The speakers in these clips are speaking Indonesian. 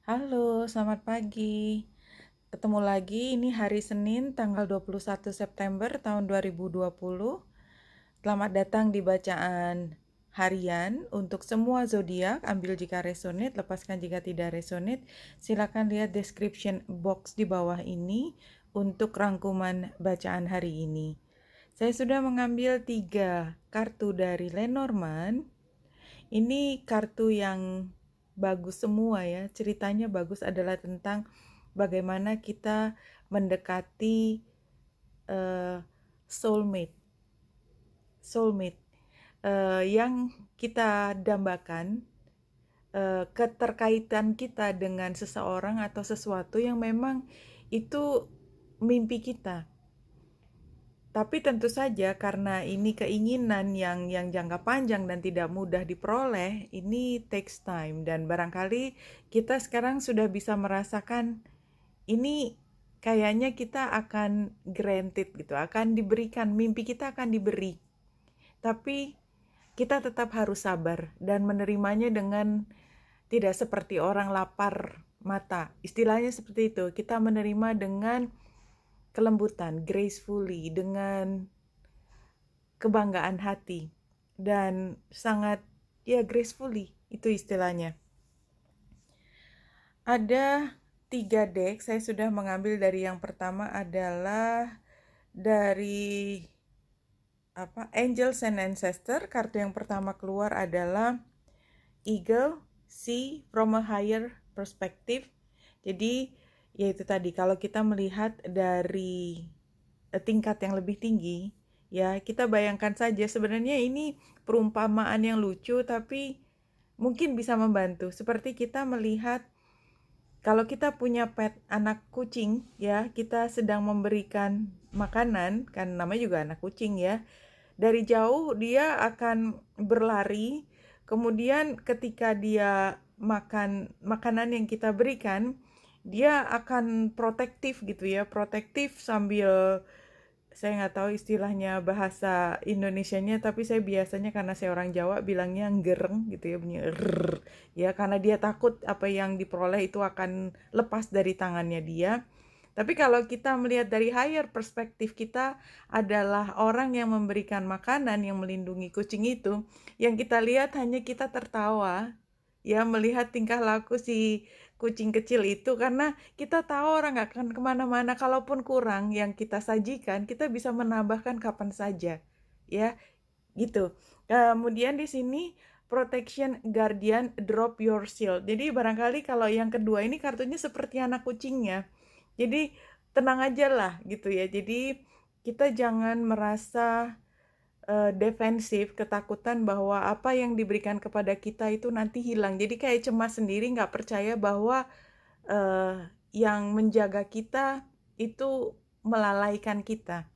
Halo, selamat pagi. Ketemu lagi, ini hari Senin tanggal 21 September tahun 2020. Selamat datang di bacaan harian untuk semua zodiak. Ambil jika resonate, lepaskan jika tidak resonate. Silakan lihat description box di bawah ini untuk rangkuman bacaan hari ini. Saya sudah mengambil 3 kartu dari Lenormand. Ini kartu yang bagus semua ya. Ceritanya bagus adalah tentang bagaimana kita mendekati uh, soulmate. Soulmate yang kita dambakan keterkaitan kita dengan seseorang atau sesuatu yang memang itu mimpi kita. Tapi tentu saja karena ini keinginan yang jangka panjang dan tidak mudah diperoleh, ini takes time. Dan barangkali kita sekarang sudah bisa merasakan ini kayaknya kita akan granted gitu, akan diberikan, mimpi kita akan diberi. Tapi kita tetap harus sabar dan menerimanya dengan tidak seperti orang lapar mata. Istilahnya seperti itu, kita menerima dengan kelembutan, gracefully, dengan kebanggaan hati dan sangat ya gracefully, itu istilahnya. Ada 3 deck, saya sudah mengambil dari yang pertama adalah dari Angels and Ancestor. Kartu yang pertama keluar adalah Eagle, See from a Higher Perspective. Jadi yaitu tadi, kalau kita melihat dari tingkat yang lebih tinggi, ya kita bayangkan saja, sebenarnya ini perumpamaan yang lucu tapi mungkin bisa membantu. Seperti kita melihat kalau kita punya pet anak kucing, ya kita sedang memberikan makanan, kan namanya juga anak kucing ya. Dari jauh dia akan berlari, kemudian ketika dia makan makanan yang kita berikan, dia akan protektif gitu ya, protektif sambil, saya nggak tahu istilahnya bahasa Indonesianya, tapi saya biasanya karena saya orang Jawa bilangnya nggereng gitu ya, bunyi rrrr, ya karena dia takut apa yang diperoleh itu akan lepas dari tangannya dia. Tapi kalau kita melihat dari higher perspektif, kita adalah orang yang memberikan makanan, yang melindungi kucing itu, yang kita lihat hanya kita tertawa ya melihat tingkah laku si kucing kecil itu, karena kita tahu orang gak akan kemana-mana. Kalaupun kurang yang kita sajikan, kita bisa menambahkan kapan saja ya gitu. Kemudian di sini protection guardian, drop your shield. Jadi barangkali kalau yang kedua ini kartunya seperti anak kucingnya, jadi tenang aja lah gitu ya. Jadi kita jangan merasa defensif, ketakutan bahwa apa yang diberikan kepada kita itu nanti hilang. Jadi kayak cemas sendiri, nggak percaya bahwa yang menjaga kita itu melalaikan kita.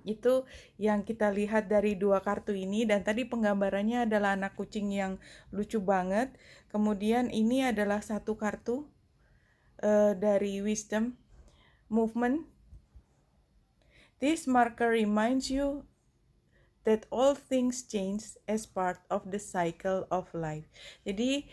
Itu yang kita lihat dari 2 kartu ini. Dan tadi penggambarannya adalah anak kucing yang lucu banget. Kemudian ini adalah satu kartu dari wisdom, movement. This marker reminds you that all things change as part of the cycle of life. Jadi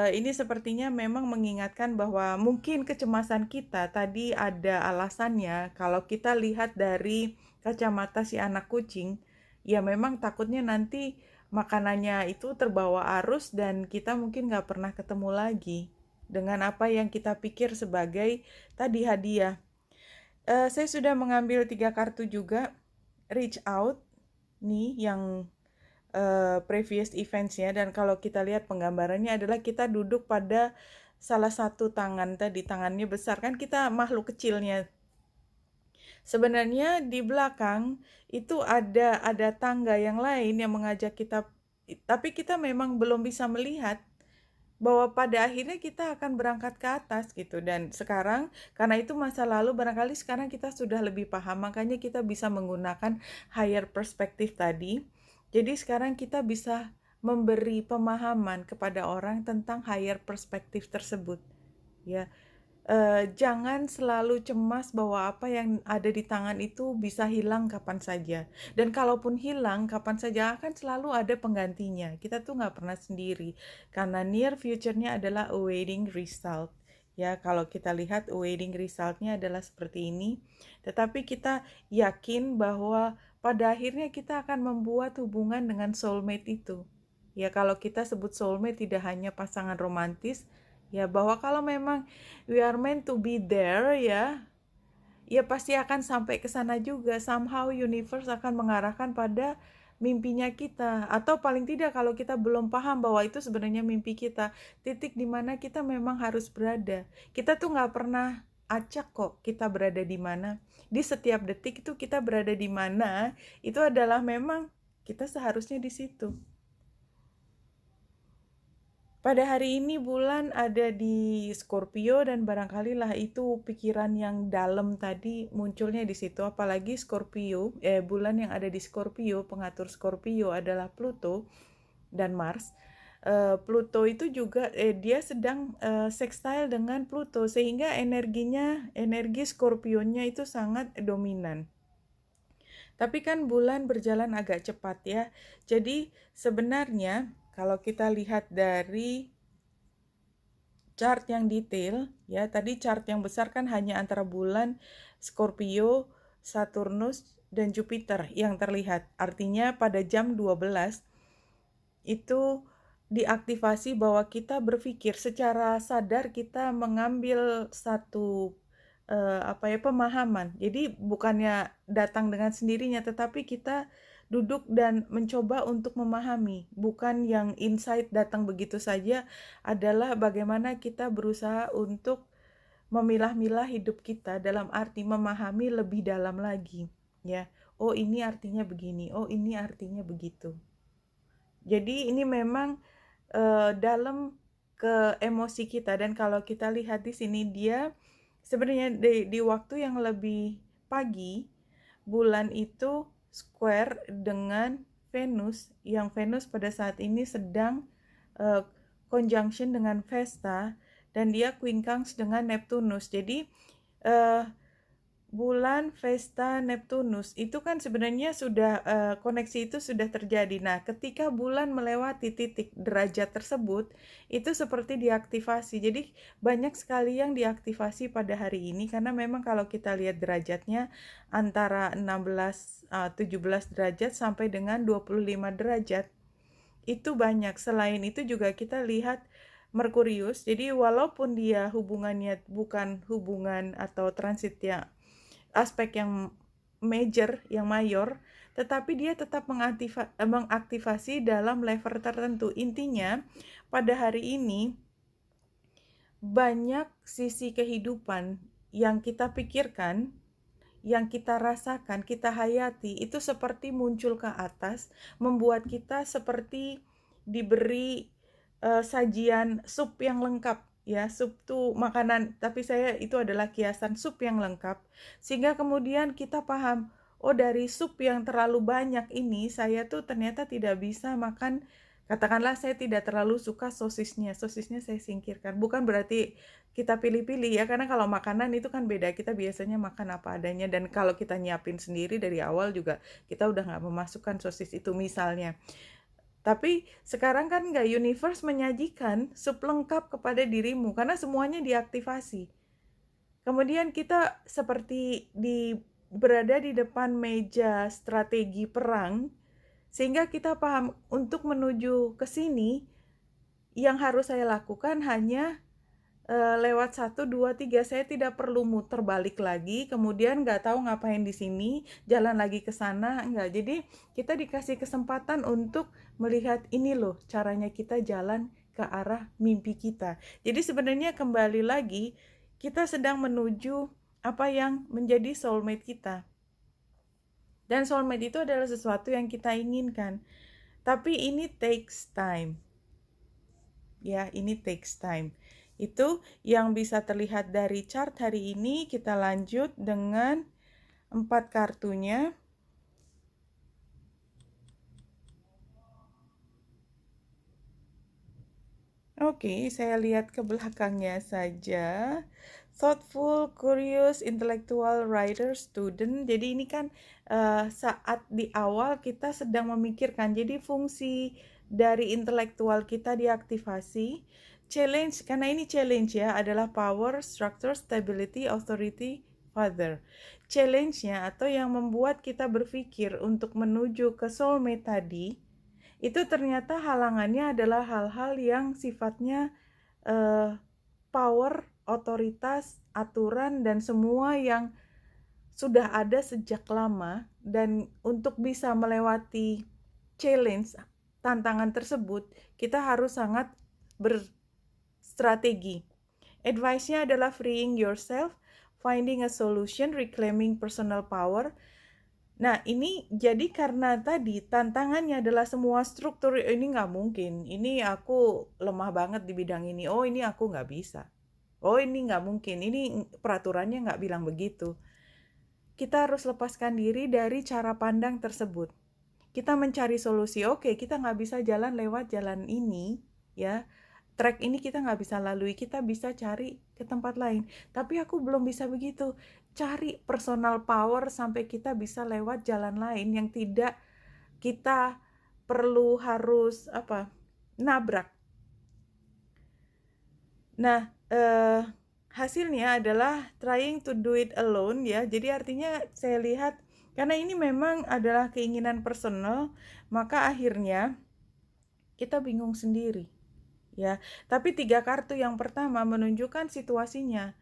ini sepertinya memang mengingatkan bahwa mungkin kecemasan kita tadi ada alasannya. Kalau kita lihat dari kacamata si anak kucing, ya memang takutnya nanti makanannya itu terbawa arus dan kita mungkin nggak pernah ketemu lagi dengan apa yang kita pikir sebagai tadi hadiah. Saya sudah mengambil 3 kartu juga. Reach out nih yang previous events-nya, dan kalau kita lihat penggambarannya adalah kita duduk pada salah satu tangan, tadi tangannya besar, kan kita makhluk kecilnya. Sebenarnya di belakang itu ada tangga yang lain yang mengajak kita, tapi kita memang belum bisa melihat bahwa pada akhirnya kita akan berangkat ke atas gitu. Dan sekarang karena itu masa lalu, barangkali sekarang kita sudah lebih paham, makanya kita bisa menggunakan higher perspective tadi. Jadi sekarang kita bisa memberi pemahaman kepada orang tentang higher perspective tersebut ya. jangan selalu cemas bahwa apa yang ada di tangan itu bisa hilang kapan saja. Dan kalaupun hilang kapan saja akan selalu ada penggantinya. Kita tuh nggak pernah sendiri. Karena near future-nya adalah awaiting result. Ya, kalau kita lihat awaiting result-nya adalah seperti ini. Tetapi kita yakin bahwa pada akhirnya kita akan membuat hubungan dengan soulmate itu. Ya, kalau kita sebut soulmate tidak hanya pasangan romantis, ya bahwa kalau memang we are meant to be there, ya ya pasti akan sampai ke sana juga. Somehow universe akan mengarahkan pada mimpinya kita, atau paling tidak kalau kita belum paham bahwa itu sebenarnya mimpi kita, titik dimana kita memang harus berada. Kita tuh nggak pernah acak kok kita berada di mana. Di setiap detik itu kita berada di mana, itu adalah memang kita seharusnya di situ. Pada hari ini bulan ada di Scorpio dan barangkali lah itu pikiran yang dalam tadi munculnya di situ. Apalagi Scorpio, bulan yang ada di Scorpio, pengatur Scorpio adalah Pluto dan Mars. Pluto itu juga dia sedang sextile dengan Pluto, sehingga energi Scorpionya itu sangat dominan. Tapi kan bulan berjalan agak cepat ya. Jadi sebenarnya kalau kita lihat dari chart yang detail, ya tadi chart yang besar kan hanya antara bulan, Scorpio, Saturnus, dan Jupiter yang terlihat. Artinya pada jam 12 itu diaktifasi bahwa kita berpikir secara sadar, kita mengambil satu pemahaman. Jadi bukannya datang dengan sendirinya, tetapi kita duduk dan mencoba untuk memahami. Bukan yang insight datang begitu saja, adalah bagaimana kita berusaha untuk memilah-milah hidup kita dalam arti memahami lebih dalam lagi, ya. Oh, ini artinya begini. Oh, ini artinya begitu. Jadi ini memang dalam ke emosi kita, dan kalau kita lihat di sini dia sebenarnya di waktu yang lebih pagi, bulan itu square dengan Venus, yang Venus pada saat ini sedang conjunction dengan Vesta, dan dia quincunx dengan Neptunus. Jadi bulan Vesta Neptunus itu kan sebenarnya sudah koneksi itu sudah terjadi. Nah, ketika bulan melewati titik derajat tersebut, itu seperti diaktifasi. Jadi banyak sekali yang diaktifasi pada hari ini, karena memang kalau kita lihat derajatnya antara 17 derajat sampai dengan 25 derajat. Itu banyak. Selain itu juga kita lihat Merkurius. Jadi walaupun dia hubungannya bukan hubungan atau transit yang aspek yang major, yang mayor, tetapi dia tetap mengaktifasi dalam level tertentu. Intinya, pada hari ini banyak sisi kehidupan yang kita pikirkan, yang kita rasakan, kita hayati, itu seperti muncul ke atas, membuat kita seperti diberi sajian sup yang lengkap. Ya, sup tuh makanan, tapi itu adalah kiasan sup yang lengkap, sehingga kemudian kita paham, oh dari sup yang terlalu banyak ini, saya tuh ternyata tidak bisa makan. Katakanlah saya tidak terlalu suka sosisnya saya singkirkan. Bukan berarti kita pilih-pilih ya, karena kalau makanan itu kan beda, kita biasanya makan apa adanya, dan kalau kita nyiapin sendiri dari awal juga, kita udah nggak memasukkan sosis itu misalnya. Tapi sekarang kan nggak, universe menyajikan sup lengkap kepada dirimu karena semuanya diaktifasi. Kemudian kita seperti berada di depan meja strategi perang, sehingga kita paham untuk menuju ke sini, yang harus saya lakukan hanya lewat 1, 2, 3, saya tidak perlu muter balik lagi, kemudian nggak tahu ngapain di sini, jalan lagi ke sana, enggak. Jadi kita dikasih kesempatan untuk melihat ini loh caranya kita jalan ke arah mimpi kita. Jadi sebenarnya kembali lagi, kita sedang menuju apa yang menjadi soulmate kita. Dan soulmate itu adalah sesuatu yang kita inginkan. Tapi ini takes time. Ya, ini takes time. Itu yang bisa terlihat dari chart hari ini. Kita lanjut dengan 4 kartunya. Oke, saya lihat ke belakangnya saja. Thoughtful, curious, intellectual, writer, student. Jadi ini kan saat di awal kita sedang memikirkan. Jadi fungsi dari intelektual kita diaktifasi. Challenge, karena ini challenge ya, adalah power, structure, stability, authority, father. Challenge-nya atau yang membuat kita berpikir untuk menuju ke soulmate tadi, itu ternyata halangannya adalah hal-hal yang sifatnya power, otoritas, aturan, dan semua yang sudah ada sejak lama. Dan untuk bisa melewati challenge, tantangan tersebut, kita harus sangat berstrategi. Advice-nya adalah freeing yourself, finding a solution, reclaiming personal power. Nah, ini jadi karena tadi tantangannya adalah semua struktur ini nggak mungkin. Ini aku lemah banget di bidang ini. Oh, ini aku nggak bisa. Oh, ini nggak mungkin. Ini peraturannya nggak bilang begitu. Kita harus lepaskan diri dari cara pandang tersebut. Kita mencari solusi. Oke, kita nggak bisa jalan lewat jalan ini, ya. Track ini kita nggak bisa lalui, kita bisa cari ke tempat lain. Tapi aku belum bisa begitu. Cari personal power sampai kita bisa lewat jalan lain yang tidak kita perlu harus nabrak. Nah, hasilnya adalah trying to do it alone ya. Jadi artinya saya lihat karena ini memang adalah keinginan personal, maka akhirnya kita bingung sendiri. Ya, tapi 3 kartu yang pertama menunjukkan situasinya.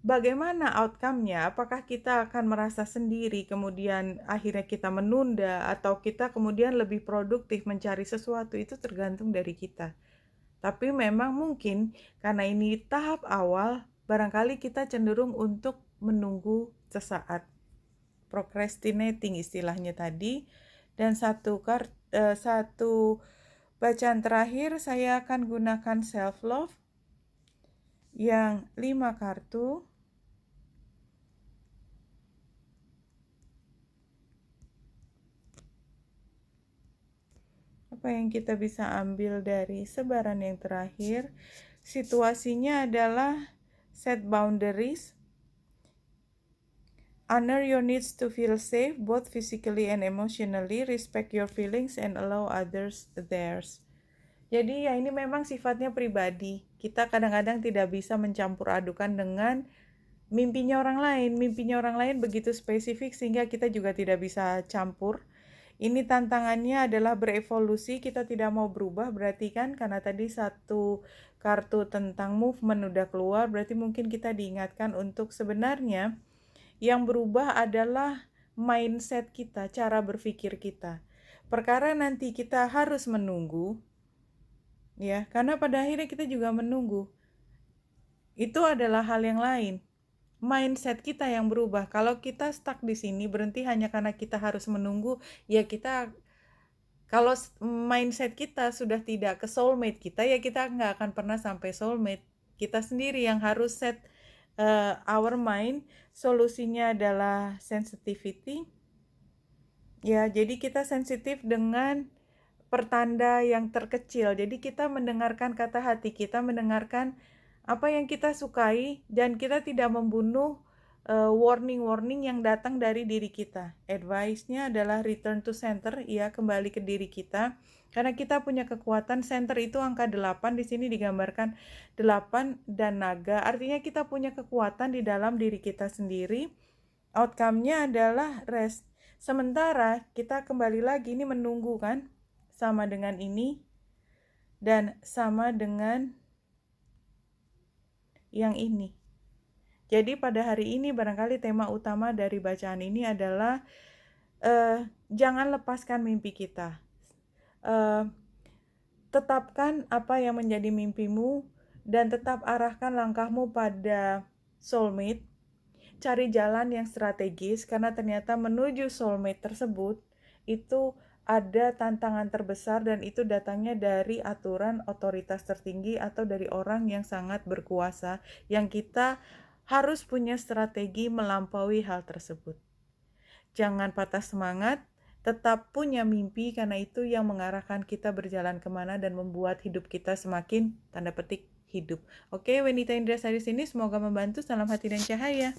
Bagaimana outcome-nya? Apakah kita akan merasa sendiri, kemudian akhirnya kita menunda, atau kita kemudian lebih produktif mencari sesuatu, itu tergantung dari kita. Tapi memang mungkin karena ini tahap awal, barangkali kita cenderung untuk menunggu sesaat. Procrastinating istilahnya tadi. Dan satu bacaan terakhir saya akan gunakan self love yang 5 kartu. Apa yang kita bisa ambil dari sebaran yang terakhir? Situasinya adalah set boundaries. Honor your needs to feel safe, both physically and emotionally. Respect your feelings and allow others theirs. Jadi ya ini memang sifatnya pribadi. Kita kadang-kadang tidak bisa mencampur adukan dengan mimpinya orang lain. Mimpinya orang lain begitu spesifik sehingga kita juga tidak bisa campur. Ini tantangannya adalah berevolusi, kita tidak mau berubah, berarti kan karena tadi satu kartu tentang movement udah keluar, berarti mungkin kita diingatkan untuk sebenarnya yang berubah adalah mindset kita, cara berpikir kita. Perkara nanti kita harus menunggu, ya, karena pada akhirnya kita juga menunggu. Itu adalah hal yang lain. Mindset kita yang berubah. Kalau kita stuck di sini, berhenti hanya karena kita harus menunggu, ya kita, kalau mindset kita sudah tidak ke soulmate kita, ya kita nggak akan pernah sampai soulmate. Kita sendiri yang harus set our mind. Solusinya adalah sensitivity. Ya, jadi kita sensitif dengan pertanda yang terkecil. Jadi kita mendengarkan kata hati kita, mendengarkan apa yang kita sukai, dan kita tidak membunuh warning-warning yang datang dari diri kita. Advice-nya adalah return to center, ya, kembali ke diri kita. Karena kita punya kekuatan, center itu angka 8, di sini digambarkan 8 dan naga. Artinya kita punya kekuatan di dalam diri kita sendiri. Outcome-nya adalah rest. Sementara kita kembali lagi ini menunggu kan, sama dengan ini dan sama dengan yang ini. Jadi pada hari ini barangkali tema utama dari bacaan ini adalah jangan lepaskan mimpi kita. Tetapkan apa yang menjadi mimpimu dan tetap arahkan langkahmu pada soulmate. Cari jalan yang strategis karena ternyata menuju soulmate tersebut itu ada tantangan terbesar, dan itu datangnya dari aturan otoritas tertinggi atau dari orang yang sangat berkuasa, yang kita harus punya strategi melampaui hal tersebut. Jangan patah semangat, tetap punya mimpi, karena itu yang mengarahkan kita berjalan kemana dan membuat hidup kita semakin tanda petik hidup. Oke, Wenita Indrasari sini, semoga membantu. Salam hati dan cahaya.